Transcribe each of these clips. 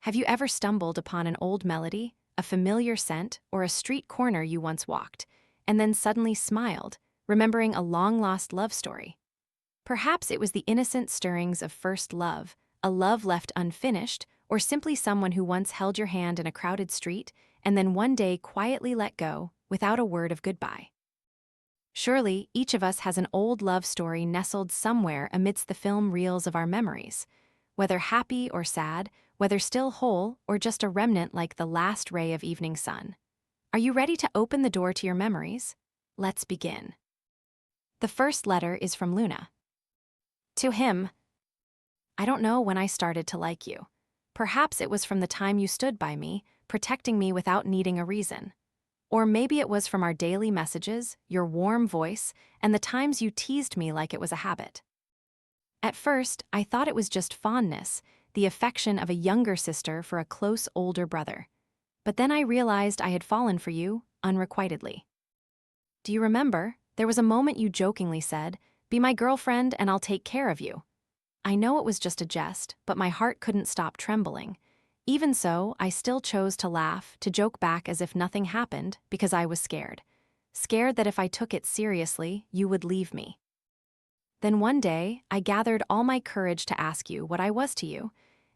Have you ever stumbled upon an old melody, a familiar scent, or a street corner you once walked, and then suddenly smiled, remembering a long-lost love story? Perhaps it was the innocent stirrings of first love, a love left unfinished, or simply someone who once held your hand in a crowded street and then one day quietly let go without a word of goodbye. Surely, each of us has an old love story nestled somewhere amidst the film reels of our memories. Whether happy or sad, whether still whole or just a remnant like the last ray of evening sun. Are you ready to open the door to your memories? Let's begin. The first letter is from Luna. To him, I don't know when I started to like you. Perhaps it was from the time you stood by me, protecting me without needing a reason. Or maybe it was from our daily messages, your warm voice, and the times you teased me like it was a habit. At first, I thought it was just fondness, the affection of a younger sister for a close older brother. But then I realized I had fallen for you, unrequitedly. Do you remember? There was a moment you jokingly said, "Be my girlfriend and I'll take care of you." I know it was just a jest, but my heart couldn't stop trembling. Even so, I still chose to laugh, to joke back as if nothing happened, because I was scared. Scared that if I took it seriously, you would leave me. Then one day, I gathered all my courage to ask you what I was to you,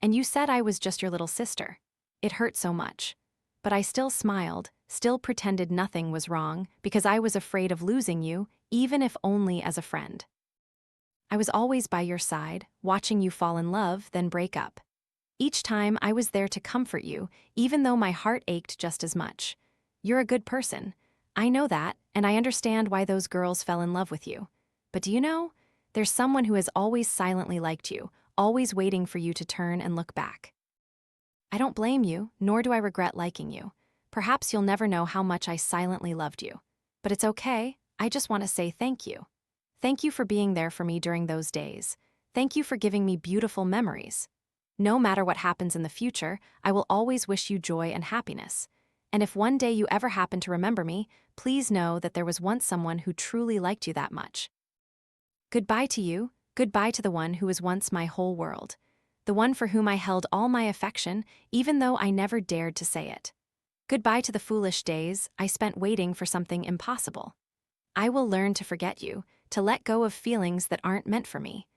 and you said I was just your little sister. It hurt so much. But I still smiled, still pretended nothing was wrong, because I was afraid of losing you, even if only as a friend. I was always by your side, watching you fall in love, then break up. Each time I was there to comfort you, even though my heart ached just as much. You're a good person. I know that, and I understand why those girls fell in love with you. But do you know? There's someone who has always silently liked you, always waiting for you to turn and look back. I don't blame you, nor do I regret liking you. Perhaps you'll never know how much I silently loved you. But it's okay, I just want to say thank you. Thank you for being there for me during those days. Thank you for giving me beautiful memories. No matter what happens in the future, I will always wish you joy and happiness. And if one day you ever happen to remember me, please know that there was once someone who truly liked you that much. Goodbye to you, goodbye to the one who was once my whole world. The one for whom I held all my affection, even though I never dared to say it. Goodbye to the foolish days I spent waiting for something impossible. I will learn to forget you, to let go of feelings that aren't meant for me.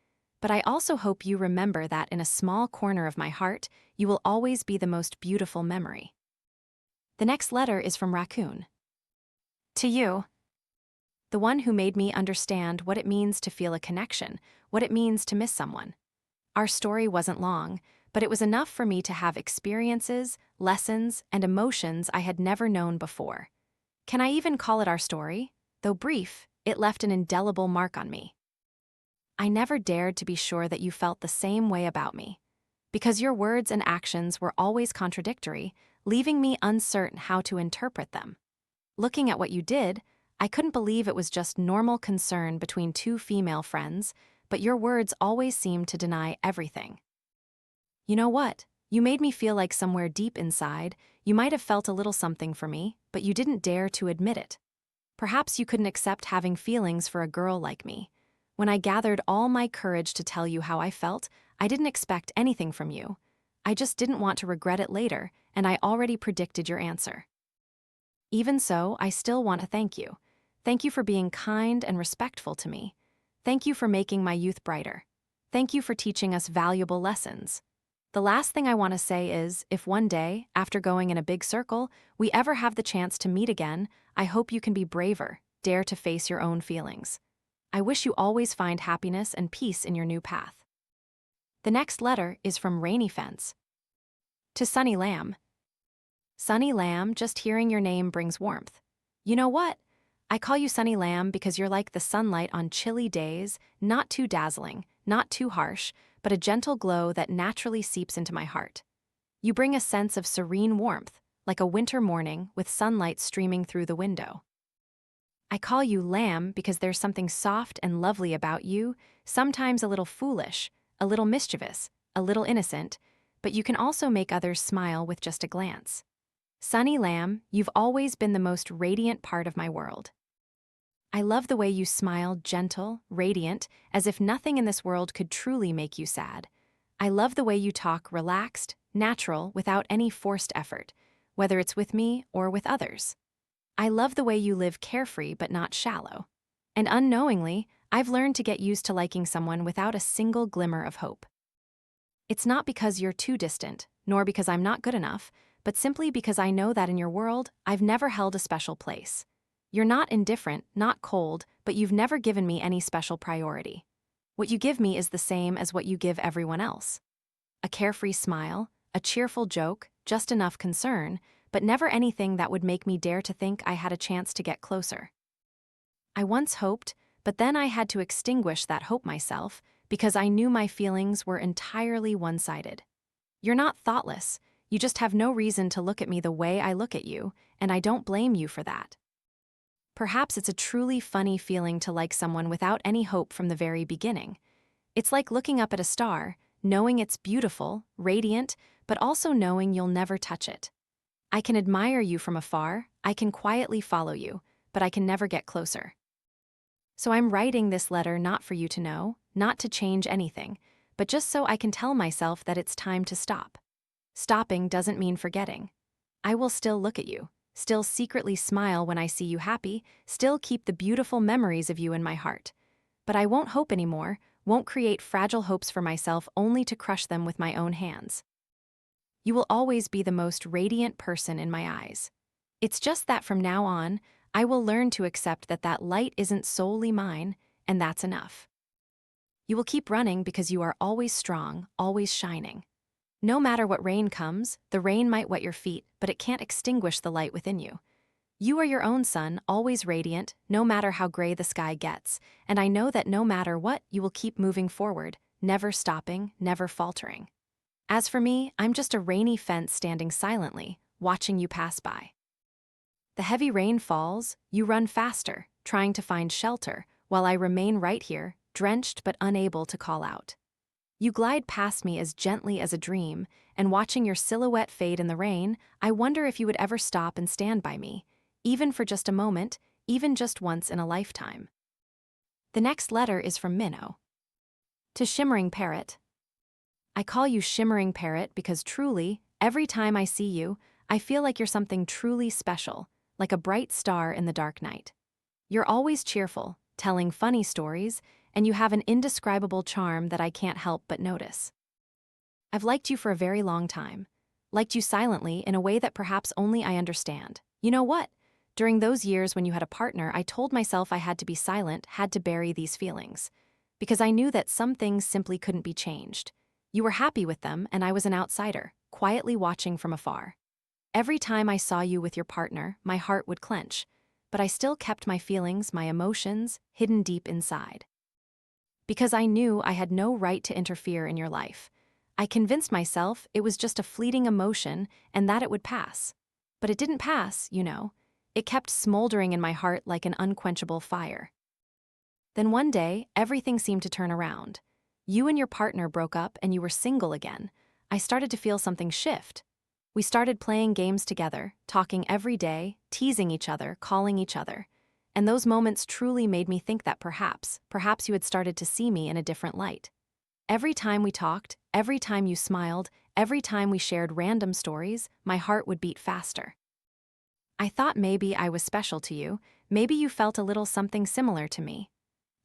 But I also hope you remember that in a small corner of my heart, you will always be the most beautiful memory. The next letter is from Raccoon. To you, the one who made me understand what it means to feel a connection, what it means to miss someone. Our story wasn't long, but it was enough for me to have experiences, lessons, and emotions I had never known before. Can I even call it our story? Though brief, it left an indelible mark on me. I never dared to be sure that you felt the same way about me, because your words and actions were always contradictory, leaving me uncertain how to interpret them. Looking at what you did, I couldn't believe it was just normal concern between two female friends, but your words always seemed to deny everything. You know what? You made me feel like somewhere deep inside, you might have felt a little something for me, but you didn't dare to admit it. Perhaps you couldn't accept having feelings for a girl like me. When I gathered all my courage to tell you how I felt, I didn't expect anything from you. I just didn't want to regret it later, and I already predicted your answer. Even so, I still want to thank you. Thank you for being kind and respectful to me. Thank you for making my youth brighter. Thank you for teaching us valuable lessons. The last thing I want to say is, if one day, after going in a big circle, we ever have the chance to meet again, I hope you can be braver, dare to face your own feelings. I wish you always find happiness and peace in your new path. The next letter is from Rainy Fence. To Sunny Lamb. Sunny Lamb, just hearing your name brings warmth. You know what? I call you Sunny Lamb because you're like the sunlight on chilly days, not too dazzling, not too harsh, but a gentle glow that naturally seeps into my heart. You bring a sense of serene warmth, like a winter morning with sunlight streaming through the window. I call you Lamb because there's something soft and lovely about you, sometimes a little foolish, a little mischievous, a little innocent, but you can also make others smile with just a glance. Sunny Lamb, you've always been the most radiant part of my world. I love the way you smile, gentle, radiant, as if nothing in this world could truly make you sad. I love the way you talk relaxed, natural, without any forced effort, whether it's with me or with others. I love the way you live carefree but not shallow. And unknowingly, I've learned to get used to liking someone without a single glimmer of hope. It's not because you're too distant, nor because I'm not good enough, but simply because I know that in your world, I've never held a special place. You're not indifferent, not cold, but you've never given me any special priority. What you give me is the same as what you give everyone else. A carefree smile, a cheerful joke, just enough concern, but never anything that would make me dare to think I had a chance to get closer. I once hoped, but then I had to extinguish that hope myself because I knew my feelings were entirely one-sided. You're not thoughtless, you just have no reason to look at me the way I look at you, and I don't blame you for that. Perhaps it's a truly funny feeling to like someone without any hope from the very beginning. It's like looking up at a star, knowing it's beautiful, radiant, but also knowing you'll never touch it. I can admire you from afar, I can quietly follow you, but I can never get closer. So I'm writing this letter not for you to know, not to change anything, but just so I can tell myself that it's time to stop. Stopping doesn't mean forgetting. I will still look at you, still secretly smile when I see you happy, still keep the beautiful memories of you in my heart. But I won't hope anymore, won't create fragile hopes for myself only to crush them with my own hands. You will always be the most radiant person in my eyes. It's just that from now on, I will learn to accept that that light isn't solely mine, and that's enough. You will keep running because you are always strong, always shining. No matter what rain comes, the rain might wet your feet, but it can't extinguish the light within you. You are your own sun, always radiant, no matter how gray the sky gets, and I know that no matter what, you will keep moving forward, never stopping, never faltering. As for me, I'm just a rainy fence standing silently, watching you pass by. The heavy rain falls, you run faster, trying to find shelter, while I remain right here, drenched but unable to call out. You glide past me as gently as a dream, and watching your silhouette fade in the rain, I wonder if you would ever stop and stand by me, even for just a moment, even just once in a lifetime. The next letter is from Minnow. To Shimmering Parrot. I call you Shimmering Parrot because truly, every time I see you, I feel like you're something truly special, like a bright star in the dark night. You're always cheerful, telling funny stories, and you have an indescribable charm that I can't help but notice. I've liked you for a very long time, liked you silently in a way that perhaps only I understand. You know what? During those years when you had a partner, I told myself I had to be silent, had to bury these feelings, because I knew that some things simply couldn't be changed. You were happy with them, and I was an outsider, quietly watching from afar. Every time I saw you with your partner, my heart would clench, but I still kept my feelings, my emotions, hidden deep inside. Because I knew I had no right to interfere in your life. I convinced myself it was just a fleeting emotion and that it would pass. But it didn't pass, you know. It kept smoldering in my heart like an unquenchable fire. Then one day, everything seemed to turn around. You and your partner broke up and you were single again. I started to feel something shift. We started playing games together, talking every day, teasing each other, calling each other. And those moments truly made me think that perhaps you had started to see me in a different light. Every time we talked, every time you smiled, every time we shared random stories, my heart would beat faster. I thought maybe I was special to you, maybe you felt a little something similar to me.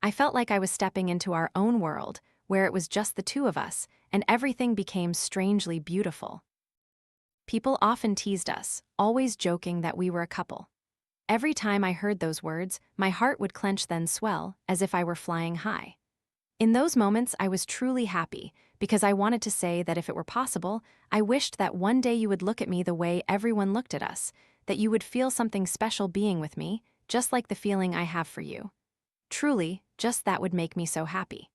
I felt like I was stepping into our own world, where it was just the two of us, and everything became strangely beautiful. People often teased us, always joking that we were a couple. Every time I heard those words, my heart would clench then swell, as if I were flying high. In those moments, I was truly happy, because I wanted to say that if it were possible, I wished that one day you would look at me the way everyone looked at us, that you would feel something special being with me, just like the feeling I have for you. Truly, just that would make me so happy.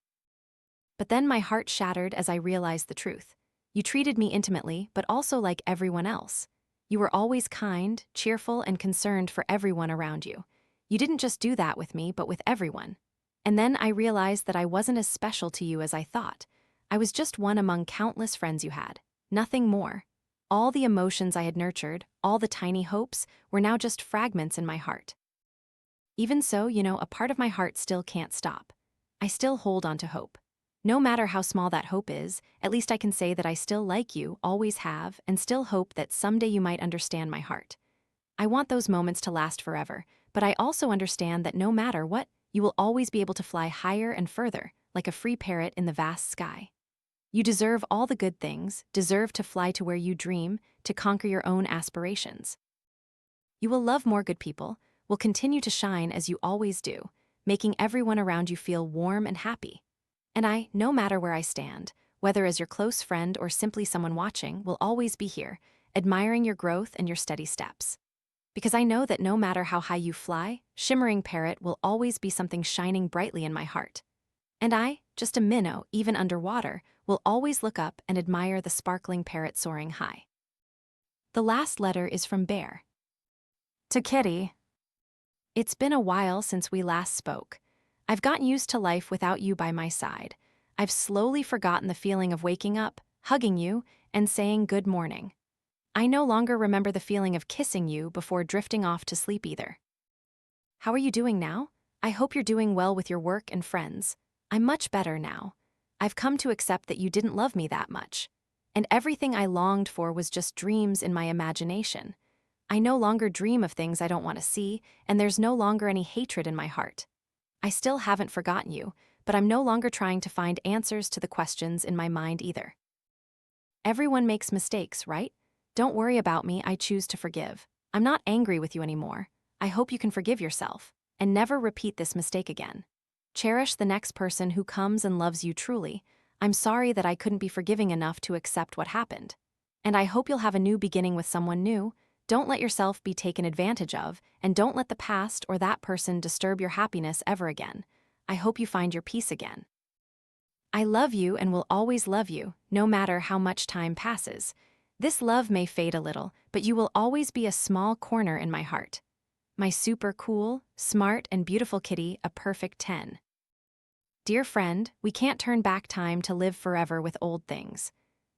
But then my heart shattered as I realized the truth. You treated me intimately, but also like everyone else. You were always kind, cheerful, and concerned for everyone around you. You didn't just do that with me, but with everyone. And then I realized that I wasn't as special to you as I thought. I was just one among countless friends you had. Nothing more. All the emotions I had nurtured, all the tiny hopes, were now just fragments in my heart. Even so, a part of my heart still can't stop. I still hold on to hope. no matter how small that hope is, at least I can say that I still like you, always have, and still hope that someday you might understand my heart. I want those moments to last forever, but I also understand that no matter what, you will always be able to fly higher and further, like a free parrot in the vast sky. You deserve all the good things, deserve to fly to where you dream, to conquer your own aspirations. You will love more good people, will continue to shine as you always do, making everyone around you feel warm and happy. And I, no matter where I stand, whether as your close friend or simply someone watching, will always be here, admiring your growth and your steady steps. Because I know that no matter how high you fly, shimmering parrot will always be something shining brightly in my heart. And I, just a minnow, even underwater, will always look up and admire the sparkling parrot soaring high. The last letter is from Bear. To Kitty. It's been a while since we last spoke. I've gotten used to life without you by my side. I've slowly forgotten the feeling of waking up, hugging you, and saying good morning. I no longer remember the feeling of kissing you before drifting off to sleep either. How are you doing now? I hope you're doing well with your work and friends. I'm much better now. I've come to accept that you didn't love me that much. And everything I longed for was just dreams in my imagination. I no longer dream of things I don't want to see, and there's no longer any hatred in my heart. I still haven't forgotten you, but I'm no longer trying to find answers to the questions in my mind either. Everyone makes mistakes, right? Don't worry about me, I choose to forgive. I'm not angry with you anymore. I hope you can forgive yourself, and never repeat this mistake again. Cherish the next person who comes and loves you truly. I'm sorry that I couldn't be forgiving enough to accept what happened. And I hope you'll have a new beginning with someone new. Don't let yourself be taken advantage of, and don't let the past or that person disturb your happiness ever again. I hope you find your peace again. I love you and will always love you, no matter how much time passes. This love may fade a little, but you will always be a small corner in my heart. My super cool, smart, and beautiful kitty, a perfect 10. Dear friend, we can't turn back time to live forever with old things.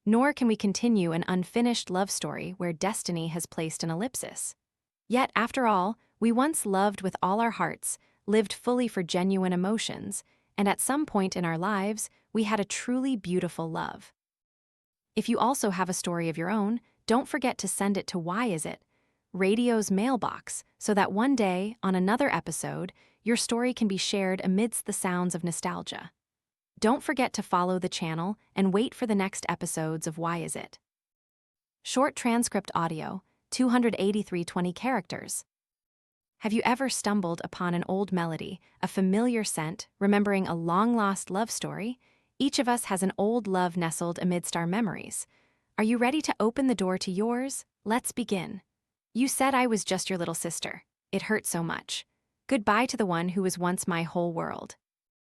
Nor can we continue an unfinished love story where destiny has placed an ellipsis. Yet, after all, we once loved with all our hearts, lived fully for genuine emotions, and at some point in our lives, we had a truly beautiful love. If you also have a story of your own, don't forget to send it to Why Is It? Radio's mailbox, so that one day, on another episode, your story can be shared amidst the sounds of nostalgia. Don't forget to follow the channel and wait for the next episodes of Why Is It? Short transcript audio, 283 characters. Have you ever stumbled upon an old melody, a familiar scent, remembering a long-lost love story? Each of us has an old love nestled amidst our memories. Are you ready to open the door to yours? Let's begin. You said I was just your little sister. It hurt so much. Goodbye to the one who was once my whole world.